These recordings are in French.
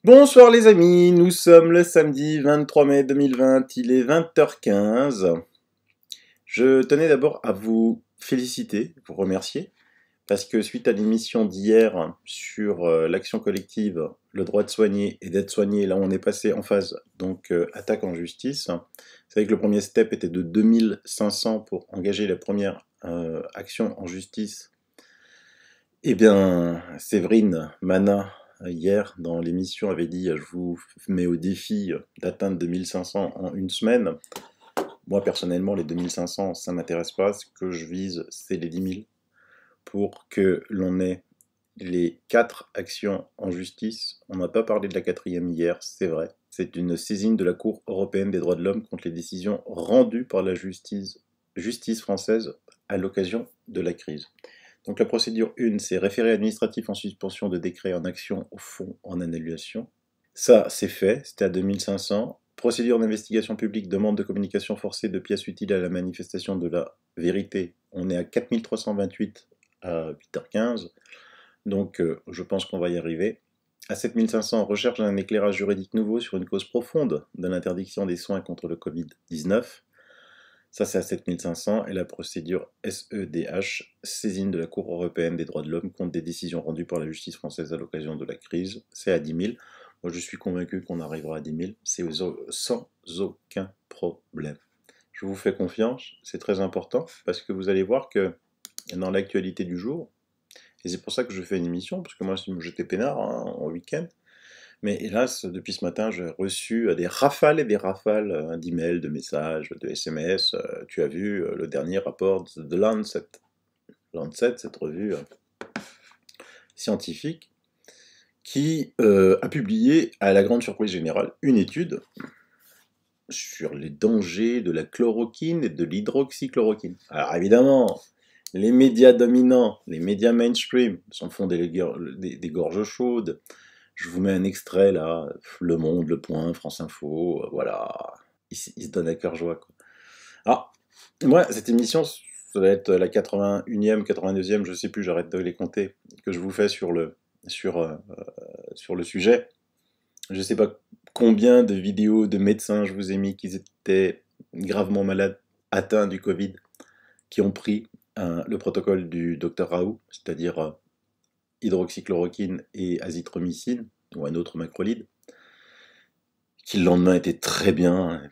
Bonsoir les amis, nous sommes le samedi 23 mai 2020, il est 20h15. Je tenais d'abord à vous féliciter, vous remercier, parce que suite à l'émission d'hier sur l'action collective, le droit de soigner et d'être soigné, là on est passé en phase donc attaque en justice. Vous savez que le premier step était de 2500 pour engager la première action en justice. Eh bien, Séverine Mana, hier, dans l'émission, avait dit « Je vous mets au défi d'atteindre 2500 en une semaine ». Moi, personnellement, les 2500, ça ne m'intéresse pas. Ce que je vise, c'est les 10 000 pour que l'on ait les 4 actions en justice. On n'a pas parlé de la 4e hier, c'est vrai. C'est une saisine de la Cour européenne des droits de l'homme contre les décisions rendues par la justice française à l'occasion de la crise. Donc la procédure 1, c'est référé administratif en suspension de décret en action au fond en annulation. Ça, c'est fait, c'était à 2500. Procédure d'investigation publique, demande de communication forcée de pièces utiles à la manifestation de la vérité. On est à 4328 à 8h15. Donc je pense qu'on va y arriver. À 7500, recherche d'un éclairage juridique nouveau sur une cause profonde de l'interdiction des soins contre le Covid-19. Ça, c'est à 7500, et la procédure SEDH, saisine de la Cour européenne des droits de l'homme contre des décisions rendues par la justice française à l'occasion de la crise, c'est à 10 000. Moi, je suis convaincu qu'on arrivera à 10 000, c'est sans aucun problème. Je vous fais confiance, c'est très important, parce que vous allez voir que dans l'actualité du jour, et c'est pour ça que je fais une émission, parce que moi, j'étais peinard en week-end, mais hélas, depuis ce matin, j'ai reçu des rafales et des rafales d'emails, de messages, de SMS. Tu as vu le dernier rapport de Lancet. Lancet, cette revue scientifique, qui a publié, à la grande surprise générale, une étude sur les dangers de la chloroquine et de l'hydroxychloroquine. Alors évidemment, les médias dominants, les médias mainstream, s'en font des gorges chaudes. Je vous mets un extrait là, Le Monde, Le Point, France Info, voilà, ils se donnent à cœur joie, quoi. Alors, moi, cette émission, ça va être la 81e, 82e, je sais plus, j'arrête de les compter, que je vous fais sur le sujet. Je sais pas combien de vidéos de médecins je vous ai mis qui étaient gravement malades, atteints du Covid, qui ont pris le protocole du Dr Raoult, c'est-à-dire hydroxychloroquine et azithromycine, ou un autre macrolide, qui le lendemain était très bien.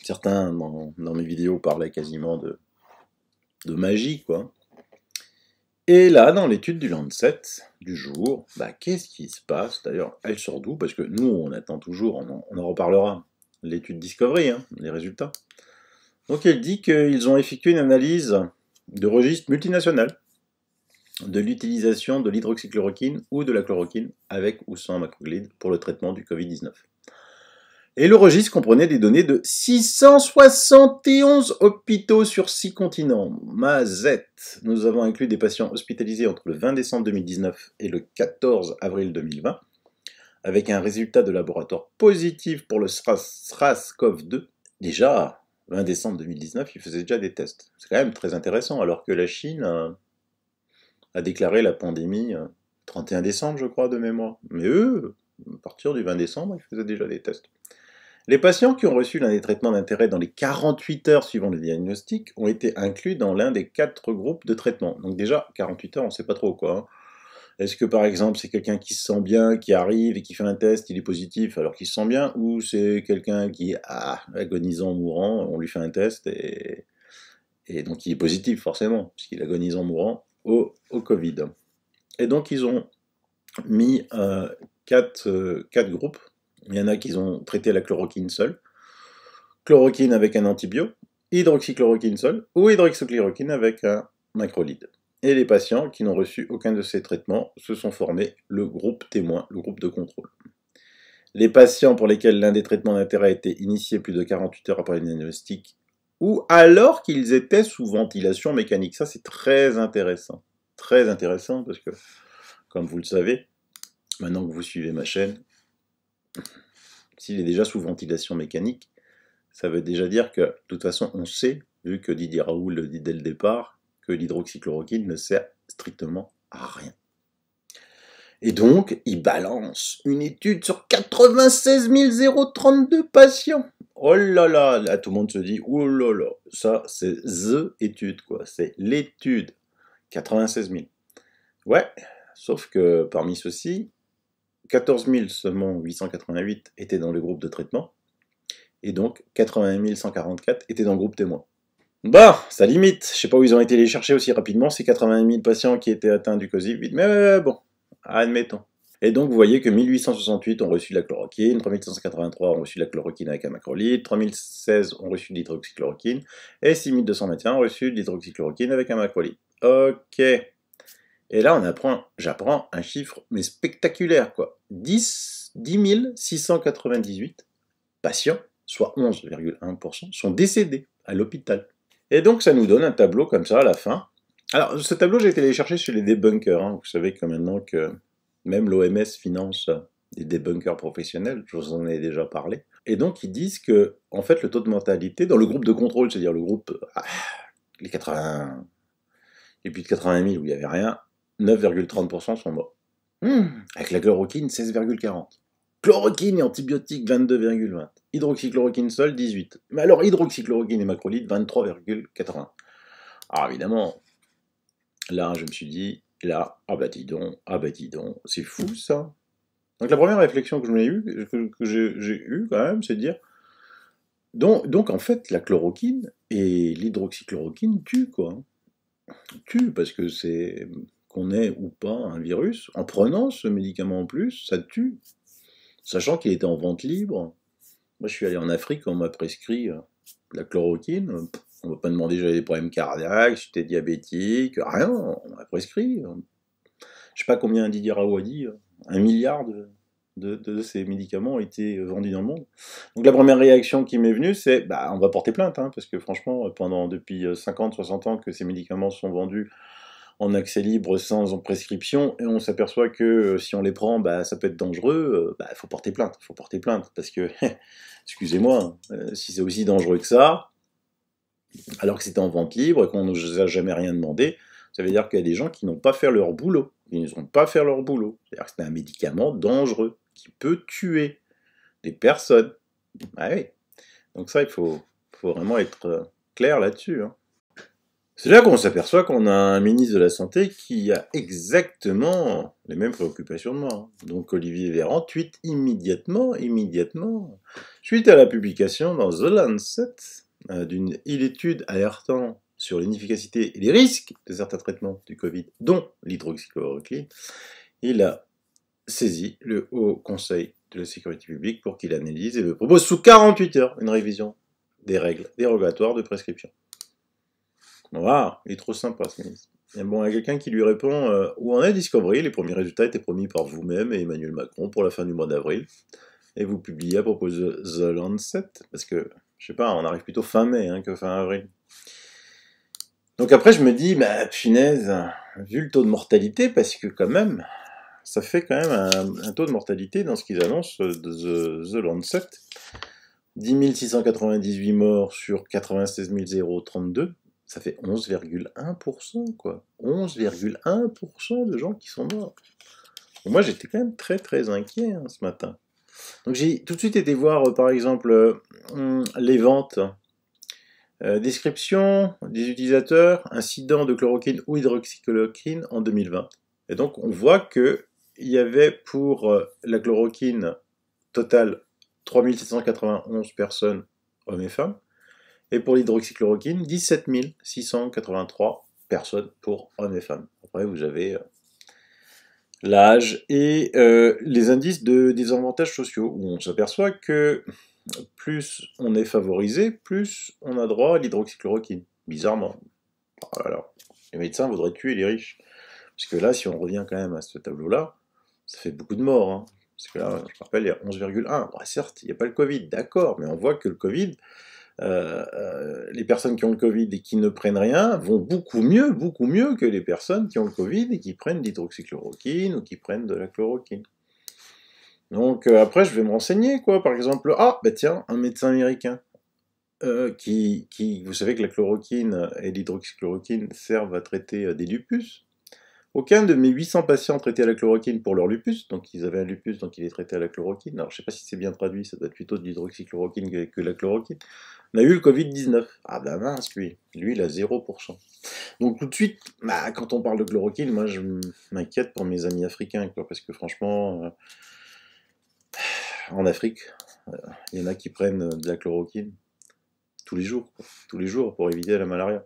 Certains, dans mes vidéos, parlaient quasiment de magie, quoi. Et là, dans l'étude du Lancet, du jour, qu'est-ce qui se passe? D'ailleurs, elle sort d'où? Parce que nous, on attend toujours, on en reparlera, l'étude Discovery, les résultats. Donc elle dit qu'ils ont effectué une analyse de registre multinational de l'utilisation de l'hydroxychloroquine ou de la chloroquine avec ou sans macrolide pour le traitement du Covid-19. Et le registre comprenait des données de 671 hôpitaux sur 6 continents. Mazette. Nous avons inclus des patients hospitalisés entre le 20 décembre 2019 et le 14 avril 2020, avec un résultat de laboratoire positif pour le SRAS-CoV-2. Déjà, 20 décembre 2019, ils faisaient déjà des tests. C'est quand même très intéressant, alors que la Chine a déclaré la pandémie 31 décembre, je crois, de mémoire. Mais eux, à partir du 20 décembre, ils faisaient déjà des tests. Les patients qui ont reçu l'un des traitements d'intérêt dans les 48 heures suivant le diagnostic ont été inclus dans l'un des 4 groupes de traitement. Donc déjà, 48 heures, on ne sait pas trop quoi. Est-ce que par exemple, c'est quelqu'un qui se sent bien, qui arrive et qui fait un test, il est positif alors qu'il se sent bien, ou c'est quelqu'un qui est agonisant, mourant, on lui fait un test et donc il est positif forcément, puisqu'il est agonisant, mourant, au Covid. Et donc ils ont mis 4 groupes. Il y en a qui ont traité la chloroquine seule, chloroquine avec un antibio, hydroxychloroquine seule, ou hydroxychloroquine avec un macrolide. Et les patients qui n'ont reçu aucun de ces traitements se sont formés le groupe témoin, le groupe de contrôle. Les patients pour lesquels l'un des traitements d'intérêt a été initié plus de 48 heures après le diagnostic ou alors qu'ils étaient sous ventilation mécanique. Ça, c'est très intéressant. Très intéressant parce que, comme vous le savez, maintenant que vous suivez ma chaîne, s'il est déjà sous ventilation mécanique, ça veut déjà dire que, de toute façon, on sait, vu que Didier Raoult le dit dès le départ, que l'hydroxychloroquine ne sert strictement à rien. Et donc, il balance une étude sur 96 032 patients. Oh là là, là, tout le monde se dit, oh là là, ça, c'est THE étude, quoi. C'est l'étude. 96 000. Ouais, sauf que parmi ceux-ci, 14 000 seulement 888 étaient dans le groupe de traitement, et donc 80 144 étaient dans le groupe témoin. Bah, ça limite. Je sais pas où ils ont été les chercher aussi rapidement, ces 80 000 patients qui étaient atteints du Covid, mais bon, admettons. Et donc, vous voyez que 1868 ont reçu de la chloroquine, 3783 ont reçu de la chloroquine avec un macrolide, 3016 ont reçu de l'hydroxychloroquine, et 6221 ont reçu de l'hydroxychloroquine avec un macrolide. Ok. Et là, j'apprends un chiffre, mais spectaculaire, quoi. 10 698 patients, soit 11,1%, sont décédés à l'hôpital. Et donc, ça nous donne un tableau comme ça à la fin. Alors, ce tableau, j'ai été les chercher chez les débunkers. Hein. Vous savez que maintenant que même l'OMS finance des débunkers professionnels, je vous en ai déjà parlé. Et donc, ils disent que, en fait, le taux de mortalité, dans le groupe de contrôle, c'est-à-dire le groupe, les 80, et puis de 80 000 où il n'y avait rien, 9,30% sont morts. Avec la chloroquine, 16,40. Chloroquine et antibiotiques, 22,20. Hydroxychloroquine seul, 18. Mais alors, hydroxychloroquine et macrolide, 23,80. Alors évidemment, là, je me suis dit, là, ah bah dis donc, c'est fou ça. Donc la première réflexion que j'ai eue quand même, c'est de dire, donc en fait, la chloroquine et l'hydroxychloroquine tuent quoi. Tuent parce que c'est qu'on ait ou pas un virus, en prenant ce médicament en plus, ça tue. Sachant qu'il était en vente libre. Moi, je suis allé en Afrique, on m'a prescrit de la chloroquine. On ne m'a pas demandé si j'avais des problèmes cardiaques, si j'étais diabétique, rien, on m'a prescrit. Je sais pas combien Didier Raoult a dit, 1 milliard de ces médicaments ont été vendus dans le monde. Donc la première réaction qui m'est venue, c'est, bah, on va porter plainte, hein, parce que franchement, depuis 50, 60 ans que ces médicaments sont vendus en accès libre sans prescription, et on s'aperçoit que si on les prend, bah, ça peut être dangereux, bah, faut porter plainte, parce que, excusez-moi, si c'est aussi dangereux que ça, alors que c'était en vente libre et qu'on ne nous a jamais rien demandé, ça veut dire qu'il y a des gens qui n'ont pas fait leur boulot. Ils n'ont pas fait leur boulot. C'est-à-dire que c'est un médicament dangereux qui peut tuer des personnes. Ah oui. Donc ça, il faut vraiment être clair là-dessus. Hein. C'est là qu'on s'aperçoit qu'on a un ministre de la Santé qui a exactement les mêmes préoccupations de moi. Hein. Donc Olivier Véran tweet immédiatement, suite à la publication dans The Lancet d'une étude alertant sur l'inefficacité et les risques de certains traitements du Covid, dont l'hydroxychloroquine, il a saisi le Haut Conseil de la Sécurité publique pour qu'il analyse et me propose sous 48 heures une révision des règles dérogatoires de prescription. Voilà, il est trop sympa ce ministre. Et bon, il y a quelqu'un qui lui répond où en est Discovery? Les premiers résultats étaient promis par vous-même et Emmanuel Macron pour la fin du mois d'avril. Et vous publiez à propos de The Lancet, parce que, je sais pas, on arrive plutôt fin mai hein, que fin avril. Donc après, je me dis, bah, punaise, vu le taux de mortalité, parce que quand même, ça fait quand même un taux de mortalité dans ce qu'ils annoncent de The Lancet. 10 698 morts sur 96 032. Ça fait 11,1%, quoi. 11,1% de gens qui sont morts. Et moi, j'étais quand même très, très inquiet hein, ce matin. Donc, j'ai tout de suite été voir, par exemple, les ventes. Description des utilisateurs, incident de chloroquine ou hydroxychloroquine en 2020. Et donc, on voit qu'il y avait pour la chloroquine totale 3791 personnes, hommes et femmes. Et pour l'hydroxychloroquine, 17 683 personnes pour hommes et femmes. Après, vous avez l'âge et les indices de désavantages sociaux, où on s'aperçoit que plus on est favorisé, plus on a droit à l'hydroxychloroquine. Bizarrement. Alors, les médecins voudraient tuer les riches. Parce que là, si on revient quand même à ce tableau-là, ça fait beaucoup de morts. Hein. Parce que là, je me rappelle, il y a 11,1. Bon, certes, il n'y a pas le Covid, d'accord, mais on voit que le Covid les personnes qui ont le Covid et qui ne prennent rien vont beaucoup mieux que les personnes qui ont le Covid et qui prennent de l'hydroxychloroquine ou qui prennent de la chloroquine. Donc après, je vais me renseigner, quoi. Par exemple, bah tiens, un médecin américain vous savez que la chloroquine et l'hydroxychloroquine servent à traiter des lupus. Aucun de mes 800 patients traités à la chloroquine pour leur lupus, donc ils avaient un lupus, donc il est traité à la chloroquine. Alors je sais pas si c'est bien traduit, ça doit être plutôt de l'hydroxychloroquine que la chloroquine. On a eu le Covid-19. Ah bah mince, lui il a 0%. Donc tout de suite, bah, quand on parle de chloroquine, moi je m'inquiète pour mes amis africains, quoi, parce que franchement, en Afrique, il y en a qui prennent de la chloroquine tous les jours, quoi, tous les jours pour éviter la malaria.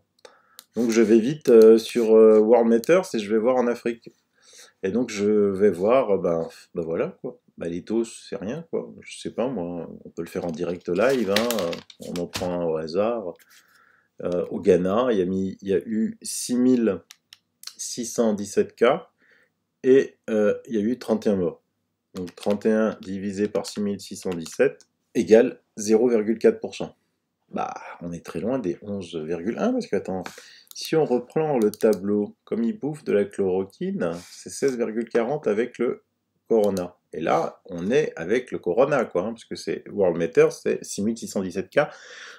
Donc je vais vite sur World Matters et je vais voir en Afrique. Et donc je vais voir, ben voilà quoi. Bah, les taux, c'est rien quoi. Je sais pas moi, on peut le faire en direct live, hein, on en prend un au hasard. Au Ghana, il y a eu 6617 cas et il y a eu 31 morts. Donc 31 divisé par 6617 égale 0,4%. Bah, on est très loin des 11,1 parce que, attends, si on reprend le tableau, comme il bouffe de la chloroquine, c'est 16,40 avec le corona. Et là, on est avec le corona, quoi, hein, parce que c'est World Matter, c'est 6617 cas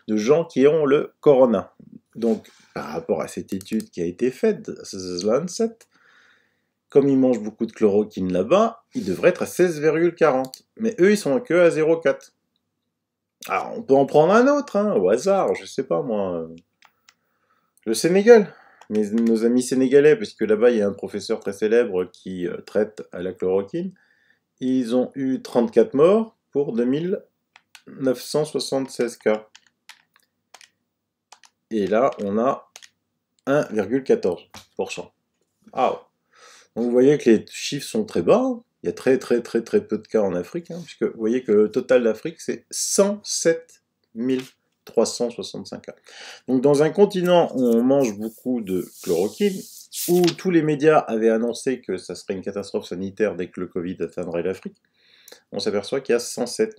de gens qui ont le corona. Donc, par rapport à cette étude qui a été faite, The Lancet, comme ils mangent beaucoup de chloroquine là-bas, ils devraient être à 16,40. Mais eux, ils sont que à 0,4. Alors, on peut en prendre un autre, hein, au hasard, je sais pas moi. Le Sénégal. Nos amis sénégalais, parce que là-bas, il y a un professeur très célèbre qui traite à la chloroquine. Ils ont eu 34 morts pour 2976 cas. Et là, on a 1,14%. Ah. Donc vous voyez que les chiffres sont très bas. Hein. Il y a très peu de cas en Afrique, hein, puisque vous voyez que le total d'Afrique, c'est 107 365 cas. Donc dans un continent où on mange beaucoup de chloroquine, où tous les médias avaient annoncé que ça serait une catastrophe sanitaire dès que le Covid atteindrait l'Afrique, on s'aperçoit qu'il y a 107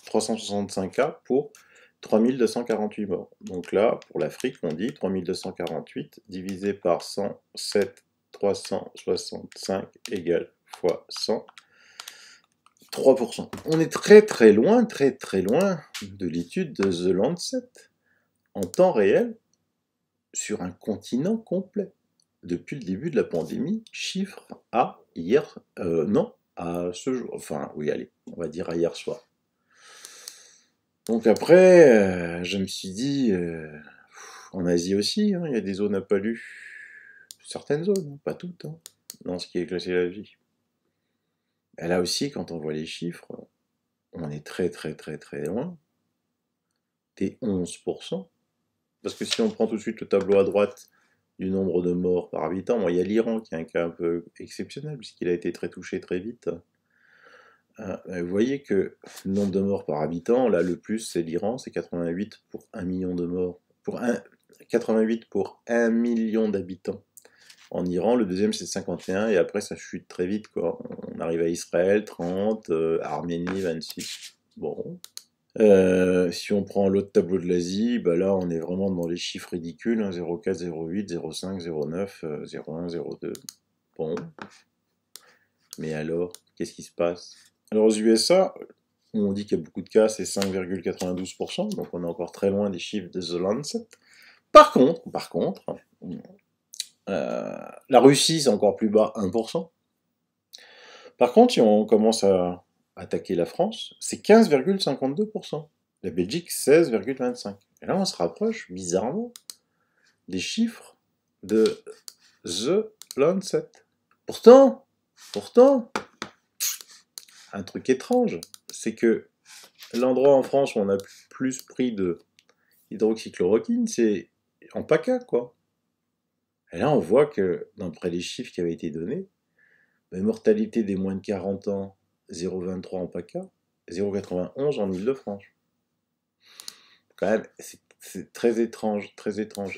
365 cas pour 3248 morts. Donc là, pour l'Afrique, on dit 3248 divisé par 107 365 égale fois 100, 3%. On est très loin de l'étude de The Lancet, en temps réel, sur un continent complet. Depuis le début de la pandémie, chiffre à hier, non, à ce jour, enfin, oui, allez, on va dire à hier soir. Donc après, je me suis dit, en Asie aussi, hein, il y a des zones à palu, certaines zones, pas toutes, hein, dans ce qui est classé la vie. Et là aussi, quand on voit les chiffres, on est très loin des 11%. Parce que si on prend tout de suite le tableau à droite du nombre de morts par habitant, bon, il y a l'Iran qui a un cas un peu exceptionnel, puisqu'il a été très touché très vite. Vous voyez que le nombre de morts par habitant, là, le plus, c'est l'Iran, c'est 88 pour 1 million de morts. 88 pour 1 million d'habitants. En Iran, le deuxième c'est 51, et après ça chute très vite, quoi. On arrive à Israël, 30, Arménie, 26. Bon. Si on prend l'autre tableau de l'Asie, bah là on est vraiment dans les chiffres ridicules, hein, 0,4, 0,8, 0,5, 0,9, 0,1, 0,2. Bon. Mais alors, qu'est-ce qui se passe? Alors aux USA, on dit qu'il y a beaucoup de cas, c'est 5,92%, donc on est encore très loin des chiffres de The Lancet. Par contre, la Russie, c'est encore plus bas, 1%. Par contre, si on commence à attaquer la France, c'est 15,52%. La Belgique, 16,25%. Et là, on se rapproche, bizarrement, des chiffres de The Lancet. Pourtant, un truc étrange, c'est que l'endroit en France où on a plus pris de hydroxychloroquine, c'est en PACA, quoi. Et là, on voit que, d'après les chiffres qui avaient été donnés, la mortalité des moins de 40 ans, 0,23 en PACA, 0,91 en Île-de-France. Quand même, c'est très étrange.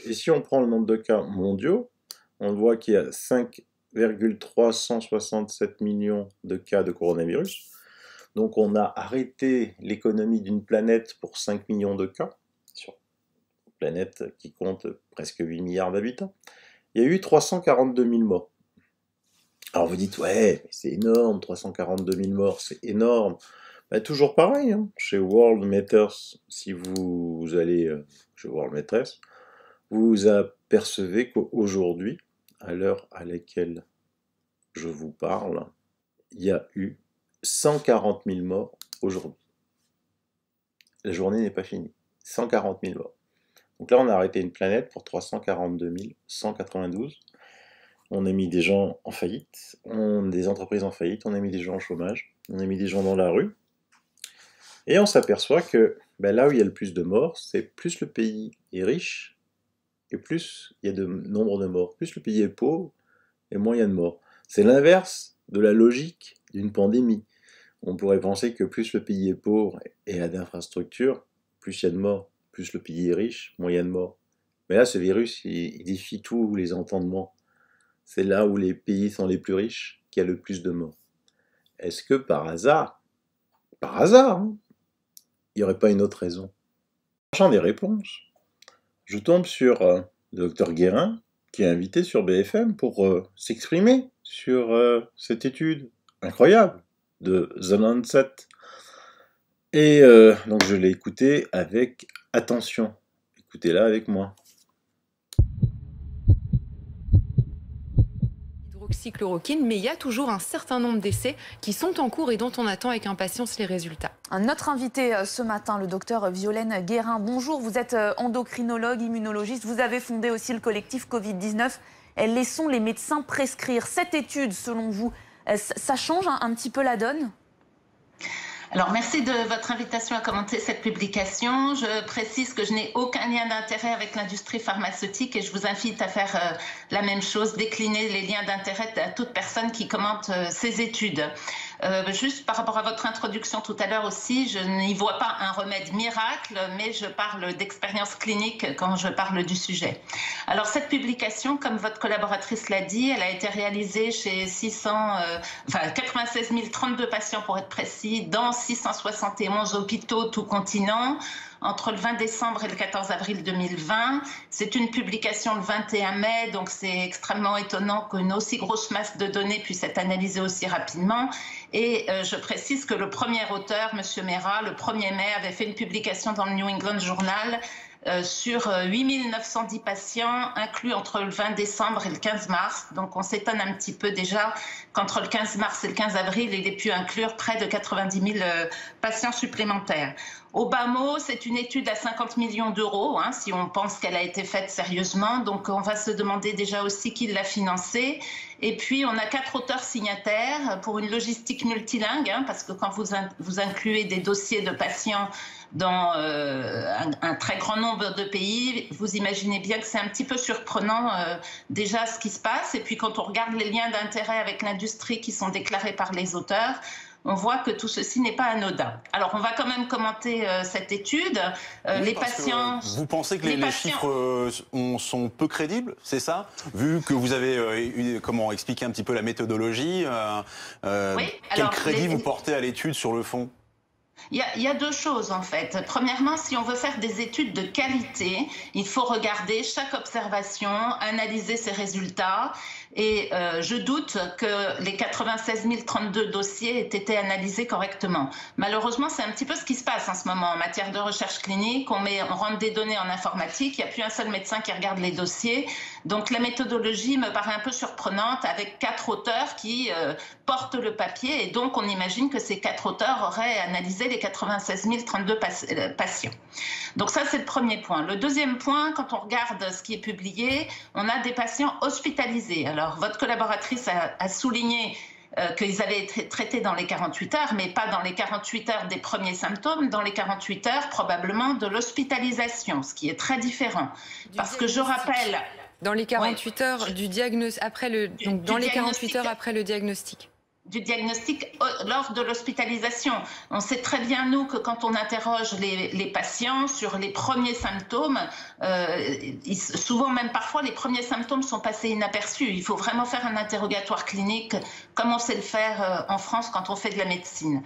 Et si on prend le nombre de cas mondiaux, on voit qu'il y a 5,367 millions de cas de coronavirus. Donc on a arrêté l'économie d'une planète pour 5 millions de cas planète qui compte presque 8 milliards d'habitants. Il y a eu 342 000 morts. Alors vous dites, ouais, c'est énorme, 342 000 morts, c'est énorme. Ben, toujours pareil, hein. Chez World Matters, si vous allez chez World Matters, vous apercevez qu'aujourd'hui, à l'heure à laquelle je vous parle, il y a eu 140 000 morts aujourd'hui. La journée n'est pas finie. 140 000 morts. Donc là, on a arrêté une planète pour 342 192. On a mis des gens en faillite, des entreprises en faillite, on a mis des gens au chômage, on a mis des gens dans la rue. Et on s'aperçoit que ben là où il y a le plus de morts, c'est plus le pays est riche, et plus il y a de nombre de morts. Plus le pays est pauvre, et moins il y a de morts. C'est l'inverse de la logique d'une pandémie. On pourrait penser que plus le pays est pauvre et a d'infrastructures, plus il y a de morts. Plus le pays est riche, moins il y a de morts. Mais là, ce virus, il défie tous les entendements. C'est là où les pays sont les plus riches qu'il y a le plus de morts. Est-ce que par hasard, hein, il n'y aurait pas une autre raison? En cherchant des réponses, je tombe sur le docteur Guérin, qui est invité sur BFM pour s'exprimer sur cette étude incroyable de The Lancet. Et donc je l'ai écouté avec attention. Écoutez-la avec moi. Hydroxychloroquine, mais il y a toujours un certain nombre d'essais qui sont en cours et dont on attend avec impatience les résultats. Notre invité ce matin, le docteur Violaine Guérin. Bonjour, vous êtes endocrinologue, immunologiste. Vous avez fondé aussi le collectif Covid-19. Laissons les médecins prescrire. Cette étude, selon vous, ça change un petit peu la donne ? Alors, merci de votre invitation à commenter cette publication. Je précise que je n'ai aucun lien d'intérêt avec l'industrie pharmaceutique et je vous invite à faire la même chose, décliner les liens d'intérêt à toute personne qui commente ces études. Juste par rapport à votre introduction tout à l'heure aussi, je n'y vois pas un remède miracle, mais je parle d'expérience clinique quand je parle du sujet. Alors, cette publication, comme votre collaboratrice l'a dit, elle a été réalisée chez 96 032 patients pour être précis, dans 671 hôpitaux tout continent, entre le 20 décembre et le 14 avril 2020. C'est une publication le 21 mai, donc c'est extrêmement étonnant qu'une aussi grosse masse de données puisse être analysée aussi rapidement. Et je précise que le premier auteur, M. Mera, le 1er mai, avait fait une publication dans le New England Journal sur 8 910 patients inclus entre le 20 décembre et le 15 mars. Donc on s'étonne un petit peu déjà qu'entre le 15 mars et le 15 avril, il ait pu inclure près de 90 000 patients supplémentaires. Au bas mot, c'est une étude à 50 millions d'euros, hein, si on pense qu'elle a été faite sérieusement. Donc on va se demander déjà aussi qui l'a financée. Et puis on a 4 auteurs signataires pour une logistique multilingue, hein, parce que quand vous incluez des dossiers de patients dans un très grand nombre de pays, vous imaginez bien que c'est un petit peu surprenant déjà ce qui se passe. Et puis quand on regarde les liens d'intérêt avec l'industrie qui sont déclarés par les auteurs, on voit que tout ceci n'est pas anodin. Alors, on va quand même commenter cette étude. Oui, les patients... Vous pensez que les chiffres sont peu crédibles, c'est ça? Vu que vous avez comment expliquer un petit peu la méthodologie, oui, quel crédit vous portez à l'étude sur le fond? Il y a deux choses en fait. Premièrement, si on veut faire des études de qualité, il faut regarder chaque observation, analyser ses résultats. Et je doute que les 96 032 dossiers aient été analysés correctement. Malheureusement, c'est un petit peu ce qui se passe en ce moment en matière de recherche clinique. On rentre des données en informatique, il n'y a plus un seul médecin qui regarde les dossiers. Donc la méthodologie me paraît un peu surprenante avec 4 auteurs qui portent le papier. Et donc on imagine que ces 4 auteurs auraient analysé les 96 032 patients. Donc ça, c'est le premier point. Le deuxième point, quand on regarde ce qui est publié, on a des patients hospitalisés. Alors, votre collaboratrice a souligné qu'ils avaient été traités dans les 48 heures, mais pas dans les 48 heures des premiers symptômes, dans les 48 heures probablement de l'hospitalisation, ce qui est très différent. Parce que je rappelle... Dans les 48 heures du diagnostic, après le diagnostic. du diagnostic lors de l'hospitalisation. On sait très bien, nous, que quand on interroge les patients sur les premiers symptômes, souvent même parfois, les premiers symptômes sont passés inaperçus. Il faut vraiment faire un interrogatoire clinique, comme on sait le faire en France quand on fait de la médecine.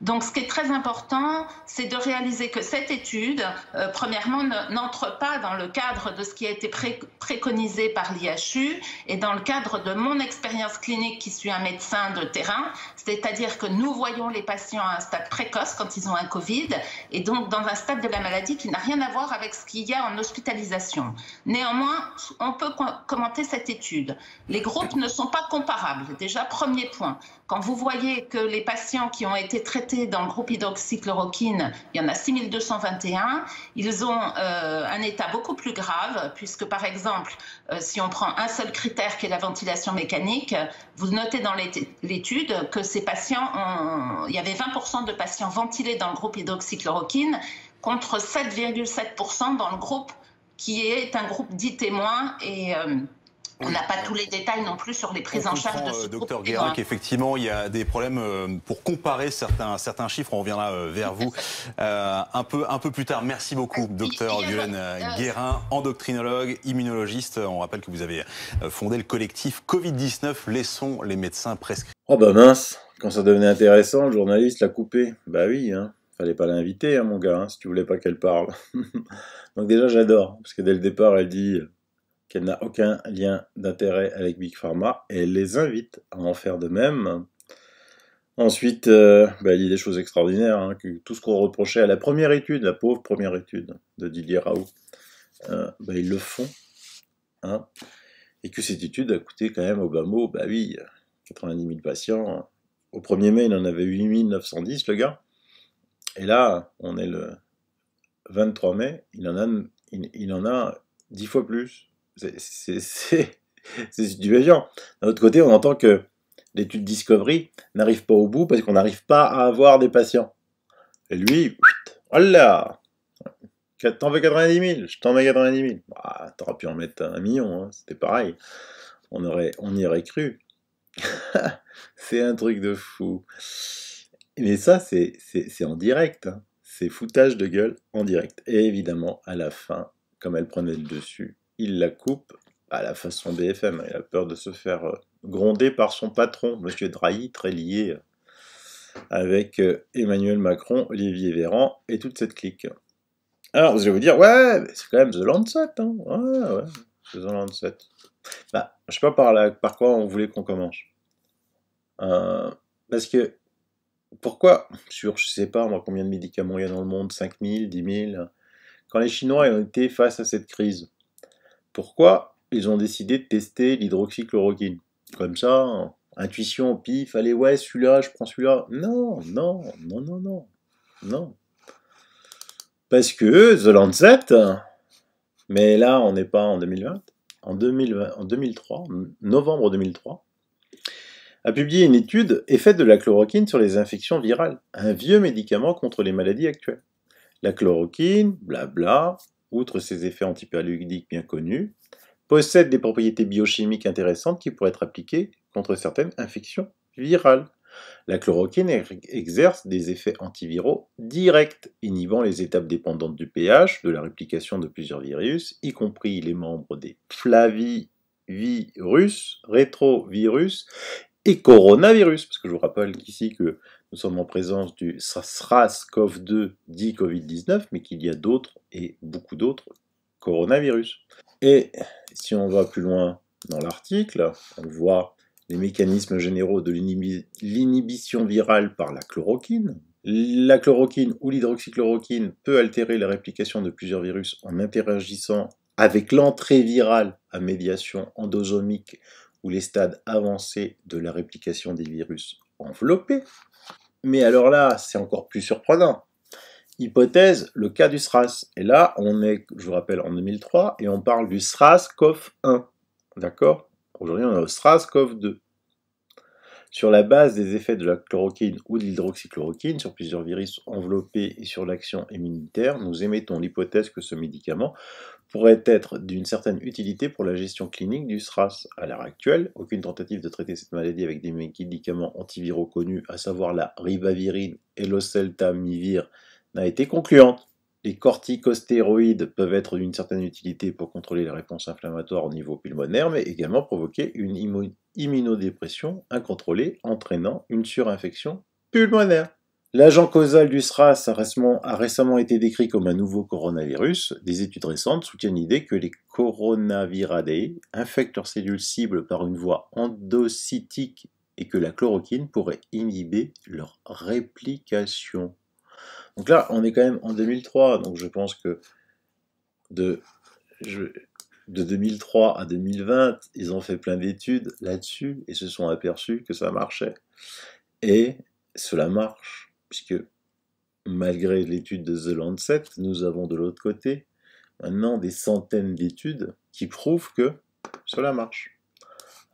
Donc, ce qui est très important, c'est de réaliser que cette étude, premièrement, n'entre pas dans le cadre de ce qui a été préconisé par l'IHU et dans le cadre de mon expérience clinique qui suis un médecin de terrain, c'est-à-dire que nous voyons les patients à un stade précoce quand ils ont un Covid et donc dans un stade de la maladie qui n'a rien à voir avec ce qu'il y a en hospitalisation. Néanmoins, on peut commenter cette étude. Les groupes ne sont pas comparables. Déjà, premier point. Quand vous voyez que les patients qui ont été traités dans le groupe hydroxychloroquine, il y en a 6221, ils ont un état beaucoup plus grave, puisque par exemple, si on prend un seul critère qui est la ventilation mécanique, vous notez dans l'étude que ces patients, il y avait 20% de patients ventilés dans le groupe hydroxychloroquine, contre 7,7% dans le groupe qui est un groupe dit témoin et... on n'a pas tous les détails non plus sur les prises en charge de ce groupe. Dr Guérin, qu'effectivement, il y a des problèmes pour comparer certains chiffres. On reviendra vers vous un peu plus tard. Merci beaucoup, Dr Violaine Guérin, endocrinologue, immunologiste. On rappelle que vous avez fondé le collectif Covid-19. Laissons les médecins prescrire. Oh bah mince, quand ça devenait intéressant, le journaliste l'a coupé. Bah oui, hein. Fallait pas l'inviter, hein, mon gars, hein, si tu voulais pas qu'elle parle. Donc déjà, j'adore, parce que dès le départ, elle dit qu'elle n'a aucun lien d'intérêt avec Big Pharma, et elle les invite à en faire de même. Ensuite, elle dit des choses extraordinaires, hein, que tout ce qu'on reprochait à la première étude, la pauvre première étude de Didier Raoult, ils le font, hein, et que cette étude a coûté quand même au bas mot, 90 000 patients. Au 1er mai, il en avait 8 910, le gars, et là, on est le 23 mai, il en a 10 fois plus. C'est stupéfiant. D'un autre côté, on entend que l'étude Discovery n'arrive pas au bout parce qu'on n'arrive pas à avoir des patients. Et lui, oh là, t'en veux 90 000, je t'en mets 90 000. Bah, t'aurais pu en mettre 1 million, hein, c'était pareil. On y aurait cru. C'est un truc de fou. Mais ça, c'est en direct. Hein. C'est foutage de gueule en direct. Et évidemment, à la fin, comme elle prenait le dessus, il la coupe à la façon BFM. Il a peur de se faire gronder par son patron, Monsieur Drahi, très lié avec Emmanuel Macron, Olivier Véran et toute cette clique. Alors, je vais vous dire, ouais, c'est quand même The Lancet. Hein. Ouais, c'est The Lancet. Je sais pas par quoi on voulait qu'on commence. Parce que, pourquoi, sur, je sais pas, moi, combien de médicaments il y a dans le monde, 5 000, 10 000, quand les Chinois ont été face à cette crise, pourquoi ils ont décidé de tester l'hydroxychloroquine? Comme ça, intuition, pif, allez, ouais, celui-là, je prends celui-là. Non. Parce que The Lancet, mais là, on n'est pas en 2020, en 2003, novembre 2003, a publié une étude effet de la chloroquine sur les infections virales, un vieux médicament contre les maladies actuelles. La chloroquine, blabla, outre ses effets antipaludiques bien connus, possède des propriétés biochimiques intéressantes qui pourraient être appliquées contre certaines infections virales. La chloroquine exerce des effets antiviraux directs, inhibant les étapes dépendantes du pH, de la réplication de plusieurs virus, y compris les membres des flavivirus, rétrovirus et coronavirus, parce que je vous rappelle ici que nous sommes en présence du SRAS-CoV-2 dit Covid-19, mais qu'il y a d'autres et beaucoup d'autres coronavirus. Et si on va plus loin dans l'article, on voit les mécanismes généraux de l'inhibition virale par la chloroquine. La chloroquine ou l'hydroxychloroquine peut altérer la réplication de plusieurs virus en interagissant avec l'entrée virale à médiation endosomique ou les stades avancés de la réplication des virus enveloppés. Mais alors là, c'est encore plus surprenant. Hypothèse, le cas du SRAS. Et là, on est, je vous rappelle, en 2003, et on parle du SRAS-CoV-1. D'accord? Aujourd'hui, on est au SRAS-CoV-2. Sur la base des effets de la chloroquine ou de l'hydroxychloroquine sur plusieurs virus enveloppés et sur l'action immunitaire, nous émettons l'hypothèse que ce médicament pourrait être d'une certaine utilité pour la gestion clinique du SRAS. À l'heure actuelle, aucune tentative de traiter cette maladie avec des médicaments antiviraux connus, à savoir la ribavirine et l'oseltamivir, n'a été concluante. Les corticostéroïdes peuvent être d'une certaine utilité pour contrôler les réponses inflammatoires au niveau pulmonaire, mais également provoquer une immunodépression incontrôlée, entraînant une surinfection pulmonaire. L'agent causal du SRAS a récemment été décrit comme un nouveau coronavirus. Des études récentes soutiennent l'idée que les coronaviridae infectent leurs cellules cibles par une voie endocytique et que la chloroquine pourrait inhiber leur réplication. Donc là, on est quand même en 2003, donc je pense que de 2003 à 2020, ils ont fait plein d'études là-dessus et se sont aperçus que ça marchait. Et cela marche. Puisque malgré l'étude de The Lancet, nous avons de l'autre côté maintenant des centaines d'études qui prouvent que cela marche.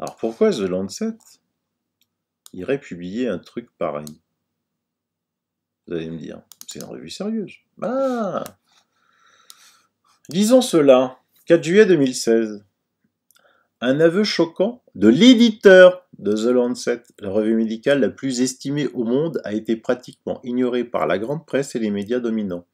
Alors pourquoi The Lancet irait publier un truc pareil? Vous allez me dire, c'est une revue sérieuse. Ah, lisons cela, 4 juillet 2016. Un aveu choquant de l'éditeur de The Lancet, la revue médicale la plus estimée au monde, a été pratiquement ignoré par la grande presse et les médias dominants.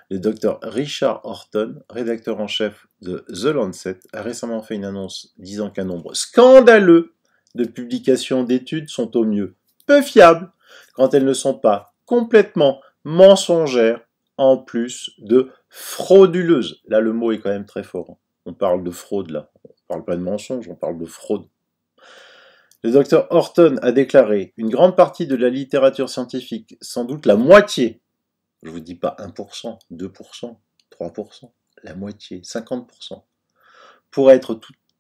Le docteur Richard Horton, rédacteur en chef de The Lancet, a récemment fait une annonce disant qu'un nombre scandaleux de publications d'études sont au mieux peu fiables, quand elles ne sont pas complètement mensongères, en plus de frauduleuses. Là, le mot est quand même très fort. On parle de fraude, là. On ne parle pas de mensonge, on parle de fraude. Le docteur Horton a déclaré « Une grande partie de la littérature scientifique, sans doute la moitié, je ne vous dis pas 1%, 2%, 3%, la moitié, 50%, pourrait être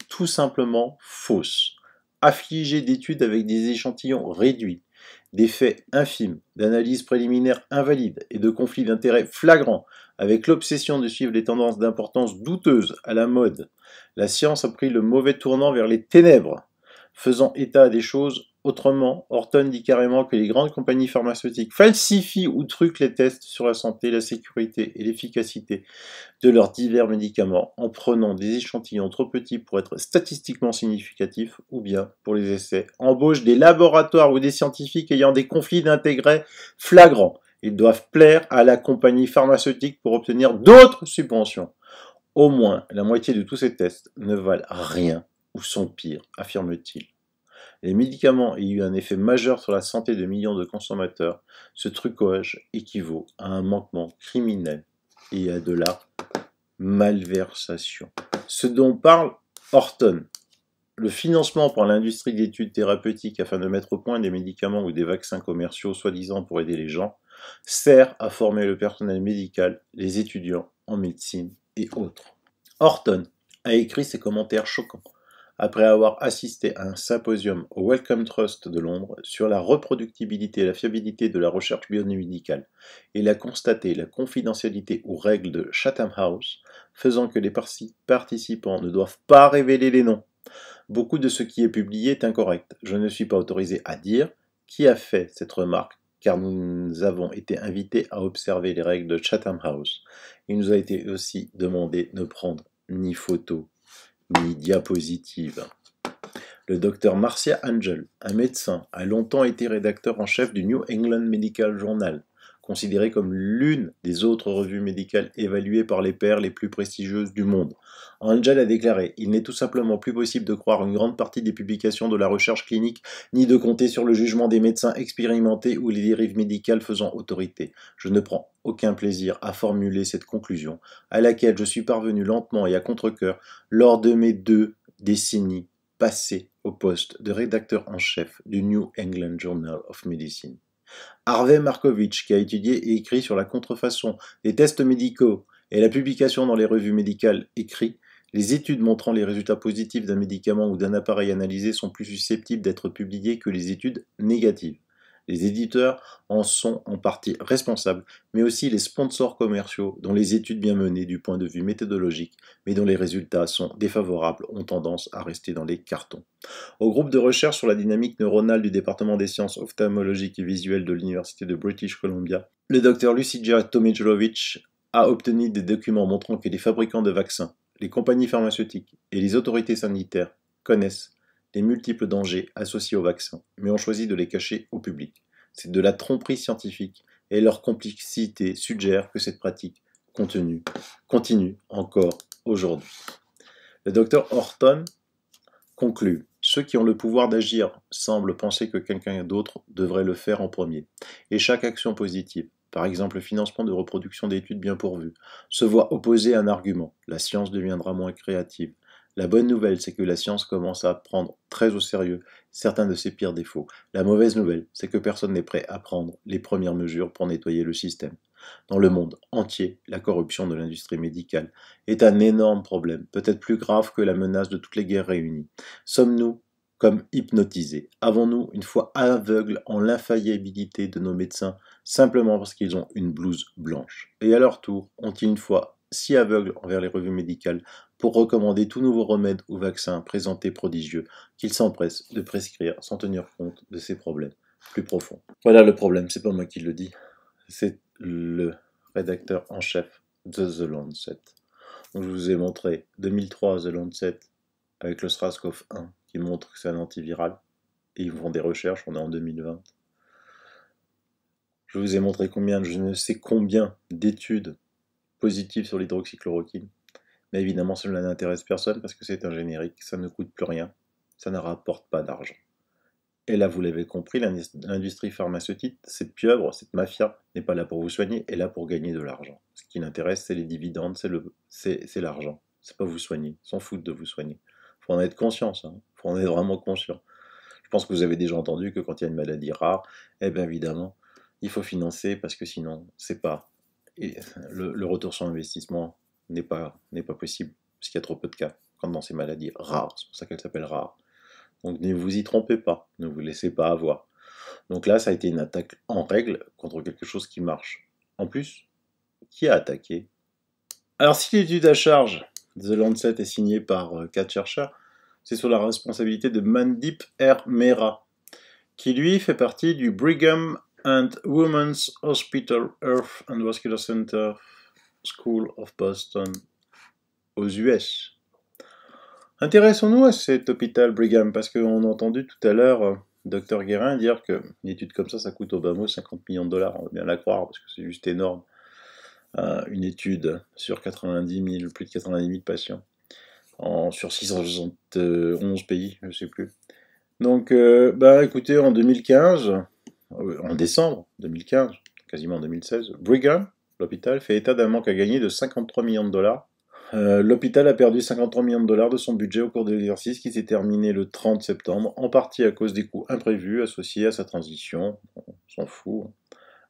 tout simplement fausse, affligée d'études avec des échantillons réduits, d'effets infimes, d'analyses préliminaires invalides et de conflits d'intérêts flagrants, avec l'obsession de suivre les tendances d'importance douteuse à la mode. La science a pris le mauvais tournant vers les ténèbres. Faisant état des choses autrement, Horton dit carrément que les grandes compagnies pharmaceutiques falsifient ou truquent les tests sur la santé, la sécurité et l'efficacité de leurs divers médicaments en prenant des échantillons trop petits pour être statistiquement significatifs ou bien, pour les essais, embauchent des laboratoires ou des scientifiques ayant des conflits d'intérêts flagrants. Ils doivent plaire à la compagnie pharmaceutique pour obtenir d'autres subventions. Au moins, la moitié de tous ces tests ne valent rien ou sont pires, affirme-t-il. Les médicaments ayant eu un effet majeur sur la santé de millions de consommateurs, ce trucage équivaut à un manquement criminel et à de la malversation. Ce dont parle Horton, le financement par l'industrie d'études thérapeutiques afin de mettre au point des médicaments ou des vaccins commerciaux soi-disant pour aider les gens, sert à former le personnel médical, les étudiants en médecine et autres. Horton a écrit ces commentaires choquants après avoir assisté à un symposium au Wellcome Trust de Londres sur la reproductibilité et la fiabilité de la recherche biomédicale. Il a constaté la confidentialité aux règles de Chatham House, faisant que les participants ne doivent pas révéler les noms. Beaucoup de ce qui est publié est incorrect. Je ne suis pas autorisé à dire qui a fait cette remarque, car nous avons été invités à observer les règles de Chatham House. Il nous a été aussi demandé de ne prendre ni photo, ni diapositive. Le docteur Marcia Angel, un médecin, a longtemps été rédacteur en chef du New England Medical Journal, considéré comme l'une des autres revues médicales évaluées par les pairs les plus prestigieuses du monde. Angel a déclaré « Il n'est tout simplement plus possible de croire une grande partie des publications de la recherche clinique, ni de compter sur le jugement des médecins expérimentés ou les dérives médicales faisant autorité. Je ne prends aucun plaisir à formuler cette conclusion, à laquelle je suis parvenu lentement et à contre-cœur lors de mes 2 décennies passées au poste de rédacteur en chef du New England Journal of Medicine. » Harvey Markovitch, qui a étudié et écrit sur la contrefaçon des tests médicaux et la publication dans les revues médicales, écrit « Les études montrant les résultats positifs d'un médicament ou d'un appareil analysé sont plus susceptibles d'être publiées que les études négatives. Les éditeurs en sont en partie responsables, mais aussi les sponsors commerciaux dont les études bien menées du point de vue méthodologique, mais dont les résultats sont défavorables, ont tendance à rester dans les cartons. » Au groupe de recherche sur la dynamique neuronale du département des sciences ophtalmologiques et visuelles de l'Université de British Columbia, le Dr Lucija Tomilovic a obtenu des documents montrant que les fabricants de vaccins, les compagnies pharmaceutiques et les autorités sanitaires connaissent les multiples dangers associés au vaccin, mais ont choisi de les cacher au public. C'est de la tromperie scientifique et leur complexité suggère que cette pratique continue encore aujourd'hui. Le docteur Horton conclut. Ceux qui ont le pouvoir d'agir semblent penser que quelqu'un d'autre devrait le faire en premier. Et chaque action positive, par exemple le financement de reproduction d'études bien pourvues, se voit opposer un argument. La science deviendra moins créative. La bonne nouvelle, c'est que la science commence à prendre très au sérieux certains de ses pires défauts. La mauvaise nouvelle, c'est que personne n'est prêt à prendre les premières mesures pour nettoyer le système. Dans le monde entier, la corruption de l'industrie médicale est un énorme problème, peut-être plus grave que la menace de toutes les guerres réunies. Sommes-nous comme hypnotisés? Avons-nous une foi aveugle en l'infaillibilité de nos médecins simplement parce qu'ils ont une blouse blanche? Et à leur tour, ont-ils une foi si aveugle envers les revues médicales pour recommander tout nouveau remède ou vaccin présenté prodigieux qu'ils s'empressent de prescrire sans tenir compte de ces problèmes plus profonds? Voilà le problème, c'est pas moi qui le dis, c'est le rédacteur en chef de The Lancet. Donc je vous ai montré 2003 The Lancet avec le SRAS-CoV-1 qui montre que c'est un antiviral et ils font des recherches, on est en 2020. Je vous ai montré je ne sais combien d'études positives sur l'hydroxychloroquine, mais évidemment cela n'intéresse personne parce que c'est un générique, ça ne coûte plus rien, ça ne rapporte pas d'argent. Et là, vous l'avez compris, l'industrie pharmaceutique, cette pieuvre, cette mafia, n'est pas là pour vous soigner, elle est là pour gagner de l'argent. Ce qui l'intéresse, c'est les dividendes, c'est l'argent. C'est pas vous soigner, ils s'en foutent de vous soigner. Il faut en être conscient, ça. Il faut en être vraiment conscient. Je pense que vous avez déjà entendu que quand il y a une maladie rare, eh bien évidemment, il faut financer parce que sinon, c'est pas. Et le retour sur investissement n'est pas possible, parce qu'il y a trop peu de cas, comme dans ces maladies rares, c'est pour ça qu'elles s'appellent rares. Donc ne vous y trompez pas, ne vous laissez pas avoir. Donc là, ça a été une attaque en règle contre quelque chose qui marche. En plus, qui a attaqué? Alors si l'étude à charge, The Lancet est signée par 4 chercheurs, c'est sur la responsabilité de Mandeep R. Mehra, qui lui fait partie du Brigham and Women's Hospital Earth and Vascular Center School of Boston aux US. Intéressons-nous à cet hôpital Brigham, parce qu'on a entendu tout à l'heure Dr Guérin dire qu'une étude comme ça coûte au bas mot 50 millions de dollars. On va bien la croire, parce que c'est juste énorme. Une étude sur 90 000, plus de 90 000 patients, sur 671 pays, je ne sais plus. Donc, écoutez, en 2015, en décembre 2015, quasiment en 2016, Brigham, l'hôpital, fait état d'un manque à gagner de 53 millions de dollars. L'hôpital a perdu 53 millions de dollars de son budget au cours de l'exercice qui s'est terminé le 30 septembre, en partie à cause des coûts imprévus associés à sa transition, on s'en fout,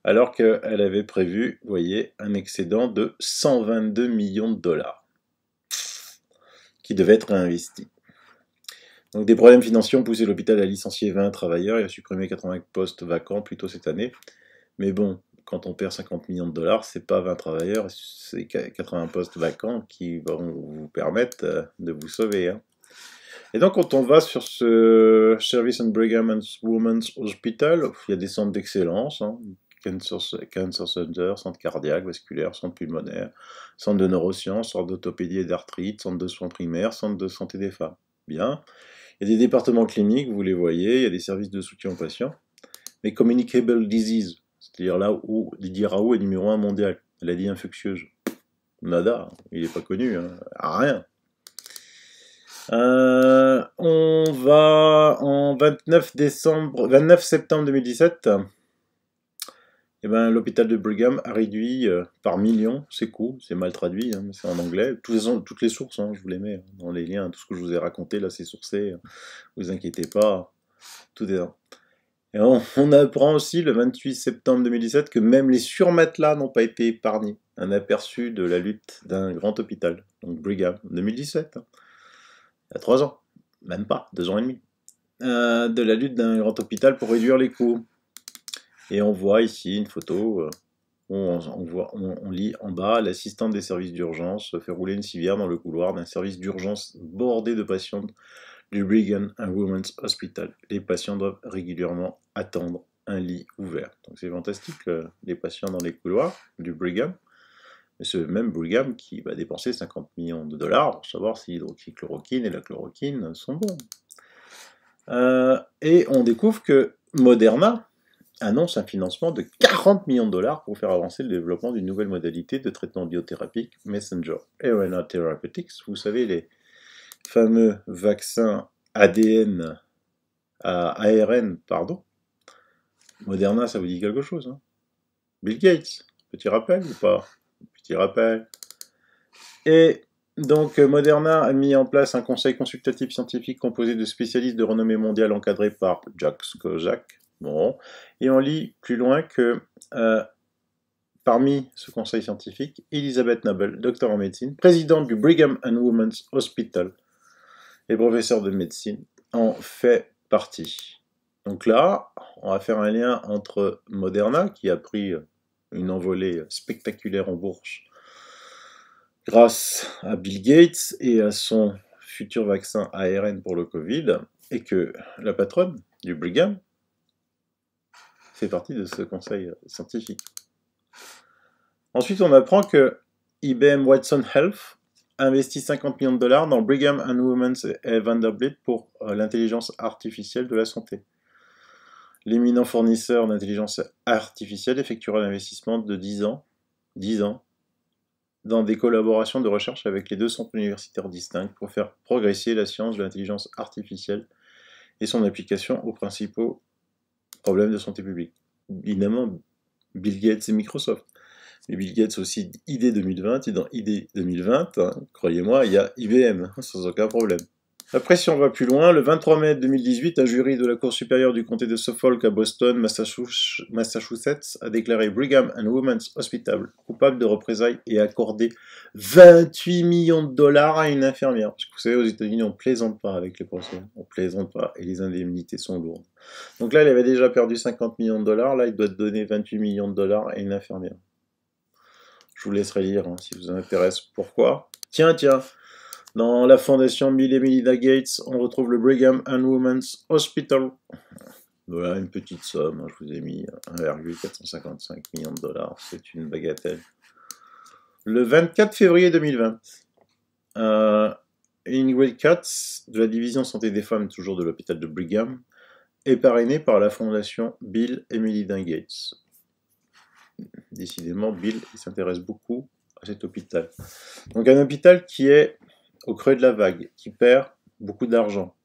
alors qu'elle avait prévu, vous voyez, un excédent de 122 millions de dollars qui devait être réinvesti. Donc des problèmes financiers ont poussé l'hôpital à licencier 20 travailleurs et à supprimer 80 postes vacants plus tôt cette année, mais bon, quand on perd 50 millions de dollars, c'est pas 20 travailleurs, c'est 80 postes vacants qui vont vous permettre de vous sauver. Hein. Et donc, quand on va sur ce Service and Brigham and Women's Hospital, il y a des centres d'excellence, hein, Cancer Center, centre cardiaque, vasculaire, centre pulmonaire, centre de neurosciences, centre d'orthopédie et d'arthrite, centre de soins primaires, centre de santé des femmes. Bien. Il y a des départements cliniques, vous les voyez, il y a des services de soutien aux patients. Mais Communicable Disease, c'est-à-dire là où Didier Raoult est numéro 1 mondial, maladie infectieuse. Nada, il n'est pas connu, hein, rien. On va en 29 septembre 2017. Eh ben, l'hôpital de Brigham a réduit par million ses coûts, c'est mal traduit, hein, c'est en anglais. Toutes les sources, hein, je vous les mets dans les liens, tout ce que je vous ai raconté là c'est sourcé, vous inquiétez pas, tout est là. Et on apprend aussi le 28 septembre 2017 que même les surmatelas n'ont pas été épargnés. Un aperçu de la lutte d'un grand hôpital, donc Brigham, 2017, hein, il y a 3 ans, même pas, 2 ans et demi, de la lutte d'un grand hôpital pour réduire les coûts. Et on voit ici une photo où on lit en bas, l'assistante des services d'urgence fait rouler une civière dans le couloir d'un service d'urgence bordé de patients du Brigham and Women's Hospital. Les patients doivent régulièrement attendre un lit ouvert. Donc c'est fantastique, les patients dans les couloirs du Brigham. Et ce même Brigham qui va dépenser 50 millions de dollars pour savoir si l'hydroxychloroquine et la chloroquine sont bons. Et on découvre que Moderna annonce un financement de 40 millions de dollars pour faire avancer le développement d'une nouvelle modalité de traitement biothérapique Messenger RNA Therapeutics. Vous savez, les fameux vaccins ARN, pardon. Moderna, ça vous dit quelque chose, hein? Bill Gates, petit rappel ou pas? Petit rappel. Et donc, Moderna a mis en place un conseil consultatif scientifique composé de spécialistes de renommée mondiale encadrés par Jack Kozak. Bon. Et on lit plus loin que parmi ce conseil scientifique, Elizabeth Noble, docteur en médecine, présidente du Brigham and Women's Hospital et professeure de médecine, en fait partie. Donc là, on va faire un lien entre Moderna, qui a pris une envolée spectaculaire en bourse, grâce à Bill Gates et à son futur vaccin ARN pour le Covid, et que la patronne du Brigham fait partie de ce conseil scientifique. Ensuite, on apprend que IBM Watson Health investit 50 millions de dollars dans Brigham and Women's et Vanderbilt pour l'intelligence artificielle de la santé. L'éminent fournisseur d'intelligence artificielle effectuera l'investissement de 10 ans, dans des collaborations de recherche avec les 2 centres universitaires distincts pour faire progresser la science de l'intelligence artificielle et son application aux principaux problèmes de santé publique. Évidemment, Bill Gates et Microsoft. Mais Bill Gates aussi, ID 2020, et dans ID 2020, hein, croyez-moi, il y a IBM, sans aucun problème. Après, si on va plus loin, le 23 mai 2018, un jury de la Cour supérieure du comté de Suffolk à Boston, Massachusetts, a déclaré Brigham and Women's Hospital coupable de représailles et a accordé 28 millions de dollars à une infirmière. Parce que vous savez, aux États-Unis, on ne plaisante pas avec les procès, on ne plaisante pas, et les indemnités sont lourdes. Donc là, elle avait déjà perdu 50 millions de dollars, là, il doit donner 28 millions de dollars à une infirmière. Je vous laisserai lire, hein, si vous intéresse. Pourquoi? Tiens. Dans la fondation Bill et Melinda Gates, on retrouve le Brigham and Women's Hospital. Voilà une petite somme, je vous ai mis 1,455 millions de dollars, c'est une bagatelle. Le 24 février 2020, Ingrid Katz, de la division santé des femmes, toujours de l'hôpital de Brigham, est parrainée par la fondation Bill et Melinda Gates. Décidément, Bill s'intéresse beaucoup à cet hôpital. Donc un hôpital qui est au creux de la vague, qui perd beaucoup d'argent,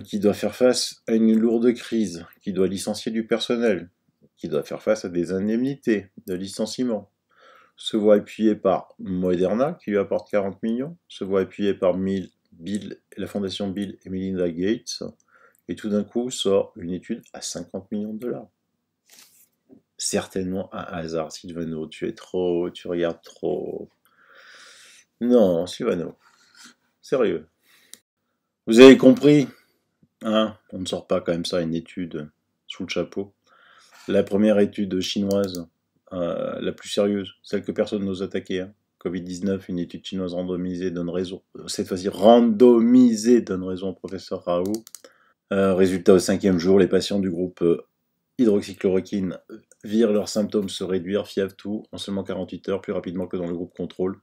qui doit faire face à une lourde crise, qui doit licencier du personnel, qui doit faire face à des indemnités de licenciement, se voit appuyé par Moderna, qui lui apporte 40 millions, se voit appuyé par la fondation Bill et Melinda Gates, et tout d'un coup sort une étude à 50 millions de dollars. Certainement un hasard, Sylvano, tu regardes trop... Non, Sylvano, sérieux. Vous avez compris, hein, on ne sort pas comme ça une étude sous le chapeau. La première étude chinoise, la plus sérieuse, celle que personne n'ose attaquer, hein. Covid-19, une étude chinoise randomisée donne raison. Cette fois-ci, randomisée donne raison au professeur Raoult. Résultat, au 5e jour, les patients du groupe hydroxychloroquine virent leurs symptômes se réduire, fièvre, tout, en seulement 48 heures, plus rapidement que dans le groupe contrôle.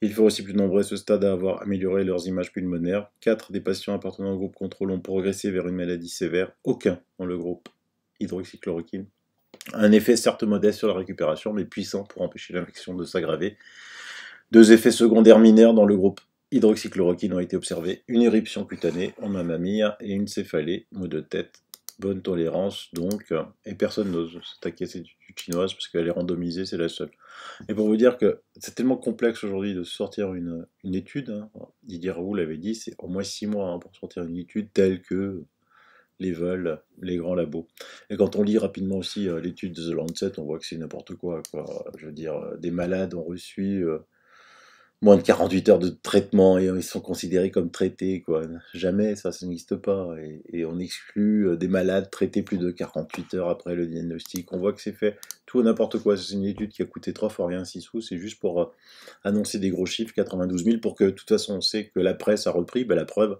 Ils furent aussi plus nombreux à ce stade à avoir amélioré leurs images pulmonaires. 4 des patients appartenant au groupe contrôle ont progressé vers une maladie sévère, aucun dans le groupe hydroxychloroquine. Un effet certes modeste sur la récupération, mais puissant pour empêcher l'infection de s'aggraver. 2 effets secondaires mineurs dans le groupe hydroxychloroquine ont été observés. Une éruption cutanée en mamma mia et une céphalée, maux de tête. Bonne tolérance, donc, et personne n'ose s'attaquer à cette étude chinoise parce qu'elle est randomisée, c'est la seule. Et pour vous dire que c'est tellement complexe aujourd'hui de sortir une étude, hein, Didier Raoult l'avait dit, c'est au moins 6 mois hein, pour sortir une étude telle que les veulent les grands labos. Et quand on lit rapidement aussi l'étude de The Lancet, on voit que c'est n'importe quoi. Je veux dire, des malades ont reçu... moins de 48 heures de traitement et ils sont considérés comme traités, quoi. Jamais, ça n'existe pas. Et on exclut des malades traités plus de 48 heures après le diagnostic. On voit que c'est fait tout n'importe quoi. C'est une étude qui a coûté 3 fois rien 6 sous. C'est juste pour annoncer des gros chiffres, 92 000, pour que, de toute façon, on sait que la presse a repris. Ben, la preuve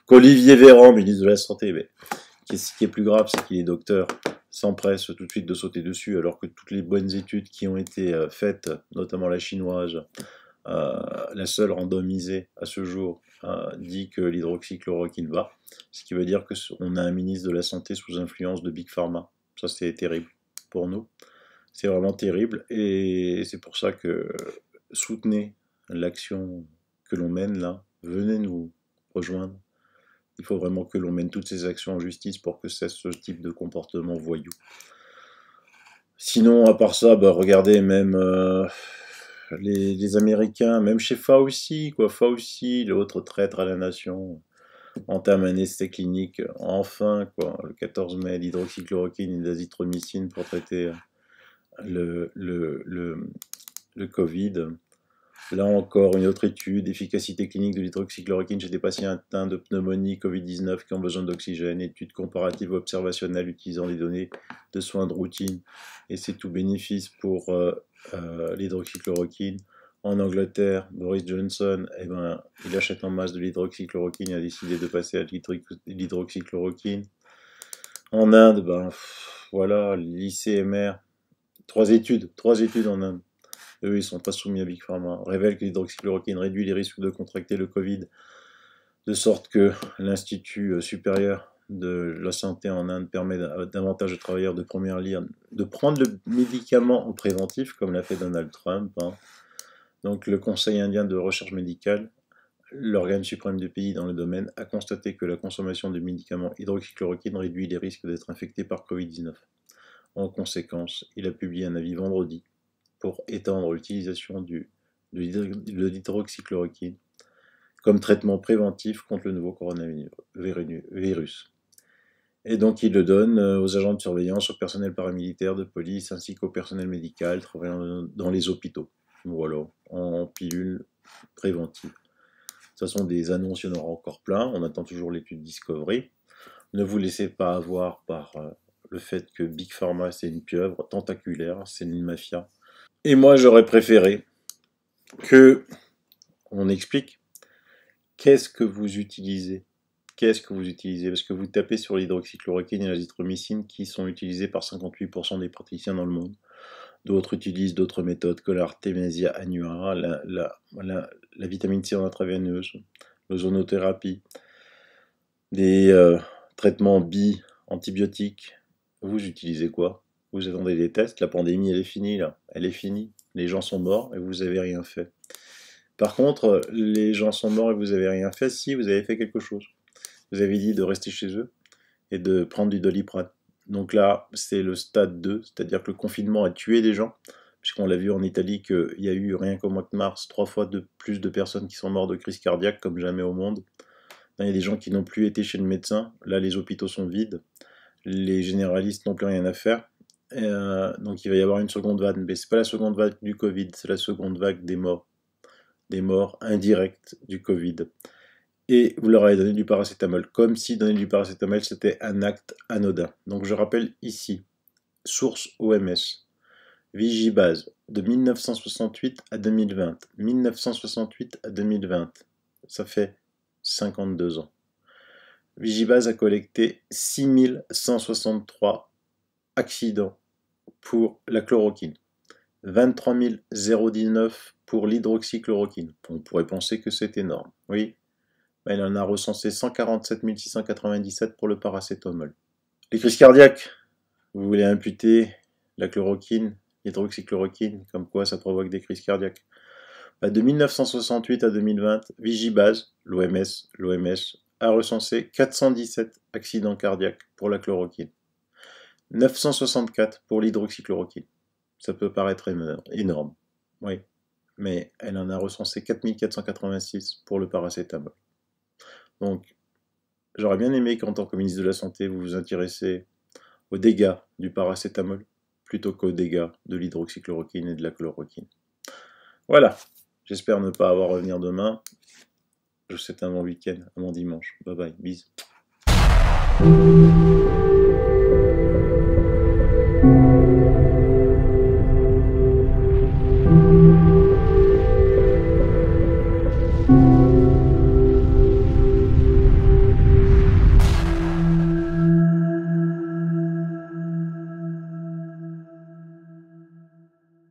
qu'Olivier Véran, ministre de la Santé, ben, ce qui est plus grave, c'est qu'il est docteur s'empresse tout de suite de sauter dessus, alors que toutes les bonnes études qui ont été faites, notamment la chinoise, la seule randomisée à ce jour, dit que l'hydroxychloroquine va, ce qui veut dire qu'on a un ministre de la Santé sous influence de Big Pharma. Ça, c'est terrible pour nous. C'est vraiment terrible, et c'est pour ça que soutenez l'action que l'on mène là, venez nous rejoindre. Il faut vraiment que l'on mène toutes ces actions en justice pour que cesse ce type de comportement voyou. Sinon, à part ça, bah, regardez même les Américains, même chez Fauci, quoi, Fauci, l'autre traître à la nation, entame un essai clinique, enfin, quoi, le 14 mai, d'hydroxychloroquine et d'azithromycine pour traiter le Covid. Là encore, une autre étude, efficacité clinique de l'hydroxychloroquine chez des patients atteints de pneumonie Covid-19 qui ont besoin d'oxygène, étude comparative observationnelle utilisant des données de soins de routine, et c'est tout bénéfice pour l'hydroxychloroquine. En Angleterre, Boris Johnson, eh ben, il achète en masse de l'hydroxychloroquine et a décidé de passer à l'hydroxychloroquine. En Inde, ben, voilà, l'ICMR, trois études en Inde. Eux, ils ne sont pas soumis à Big Pharma. Révèle que l'hydroxychloroquine réduit les risques de contracter le Covid, de sorte que l'Institut supérieur de la santé en Inde permet davantage de travailleurs de première ligne de prendre le médicament en préventif, comme l'a fait Donald Trump. Hein. Donc le Conseil indien de recherche médicale, l'organe suprême du pays dans le domaine, a constaté que la consommation de médicaments hydroxychloroquine réduit les risques d'être infecté par Covid-19. En conséquence, il a publié un avis vendredi pour étendre l'utilisation de l'hydroxychloroquine comme traitement préventif contre le nouveau coronavirus. Et donc il le donne aux agents de surveillance, au personnel paramilitaire, de police, ainsi qu'au personnel médical travaillant dans les hôpitaux. Voilà, en pilule préventive. Ce sont des annonces, il y en aura encore plein, on attend toujours l'étude Discovery. Ne vous laissez pas avoir par le fait que Big Pharma c'est une pieuvre tentaculaire, c'est une mafia. Et moi, j'aurais préféré que on explique qu'est-ce que vous utilisez. Qu'est-ce que vous utilisez? Parce que vous tapez sur l'hydroxychloroquine et l'azithromycine qui sont utilisés par 58% des praticiens dans le monde. D'autres utilisent d'autres méthodes que l'Artemisia annua, la vitamine C en intraveineuse, l'ozonothérapie, des traitements antibiotiques. Vous utilisez quoi? Vous attendez des tests, la pandémie elle est finie là, elle est finie, les gens sont morts et vous n'avez rien fait. Par contre, les gens sont morts et vous n'avez rien fait si vous avez fait quelque chose. Vous avez dit de rester chez eux et de prendre du Doliprane. Donc là, c'est le stade 2, c'est-à-dire que le confinement a tué des gens, puisqu'on l'a vu en Italie qu'il y a eu rien qu'au mois de mars 3 fois plus de personnes qui sont mortes de crise cardiaque comme jamais au monde. Là, il y a des gens qui n'ont plus été chez le médecin, là les hôpitaux sont vides, les généralistes n'ont plus rien à faire. Donc il va y avoir une seconde vague, mais c'est pas la seconde vague du Covid, c'est la seconde vague des morts indirectes du Covid. Et vous leur avez donné du paracétamol, comme si donner du paracétamol c'était un acte anodin. Donc je rappelle ici, source OMS, Vigibase, de 1968 à 2020, 1968 à 2020, ça fait 52 ans. Vigibase a collecté 6163 accidents pour la chloroquine, 23 019 pour l'hydroxychloroquine. On pourrait penser que c'est énorme, oui, mais elle en a recensé 147 697 pour le paracétamol. Les crises cardiaques, vous voulez imputer la chloroquine, l'hydroxychloroquine, comme quoi ça provoque des crises cardiaques. De 1968 à 2020, Vigibase, l'OMS, a recensé 417 accidents cardiaques pour la chloroquine. 964 pour l'hydroxychloroquine. Ça peut paraître énorme, oui, mais elle en a recensé 4486 pour le paracétamol. Donc, j'aurais bien aimé qu'en tant que ministre de la Santé, vous vous intéressiez aux dégâts du paracétamol plutôt qu'aux dégâts de l'hydroxychloroquine et de la chloroquine. Voilà, j'espère ne pas avoir à revenir demain. Je vous souhaite un bon week-end, un bon dimanche. Bye bye, bisous.